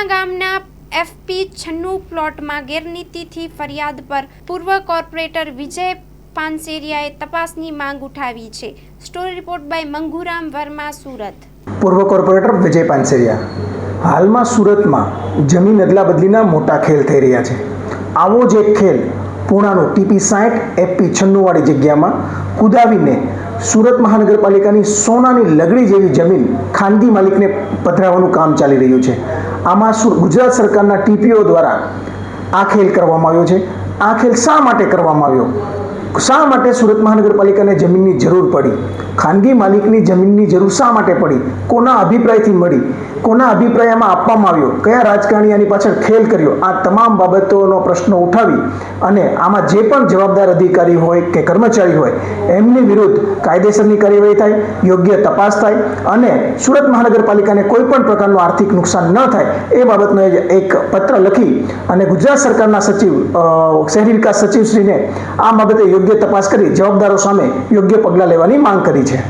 લુણા ગામના FP 96 પ્લોટમાં ગેરરીતિથી ફરિયાદ પર પૂર્વ કોર્પોરેટર વિજય પાનસેરિયાએ તપાસની માંગ ઉઠાવી છે. Story report by Manguram Verma, Surat. પૂર્વ કોર્પોરેટર વિજય પાનસેરિયા. હાલમાં સુરતમાં જમીન અદલા બદલીના મોટા ખેલ થઈ રહ્યા છે. આવો જ એક ખેલ પૂણાનું TP 60 FP 96 વાળી જગ્યામાં કુદાવીને સુરત મહાનગરપાલિકાની સોનાની લગડી જેવી જમીન ખાનગી માલિકને પધરાવવાનું કામ ચાલી રહ્યું છે. આમાં ગુજરાત સરકારના TPO દ્વારા આ ખેલ કરવામાં આવ્યો છે. આ ખેલ શા માટે કરવામાં આવ્યો? શા માટે સુરત મહાનગરપાલિકાને જમીનની જરૂર પડી? ખાનગી માલિકની જમીનની જરૂર શા માટે પડી? કોના અભિપ્રાયથી મળી? કોના અભિપ્રાયમાં આપવામાં આવ્યો? કયા રાજકારણી આની પાછળ ખેલ કર્યો? આ તમામ બાબતોનો પ્રશ્ન ઉઠાવી અને આમાં જે પણ જવાબદાર અધિકારી હોય કે કર્મચારી હોય એમની વિરુદ્ધ કાયદેસરની કાર્યવાહી થાય, યોગ્ય તપાસ થાય અને સુરત મહાનગરપાલિકાને કોઈ પણ પ્રકારનું આર્થિક નુકસાન ન થાય એ બાબતનો એક પત્ર લખી અને ગુજરાત સરકારના સચિવ શહેરી વિકાસ સચિવશ્રીને આ બાબતે યોગ્ય તપાસ કરી જવાબદારો સામે યોગ્ય પગલાં લેવાની માંગ કરી છે.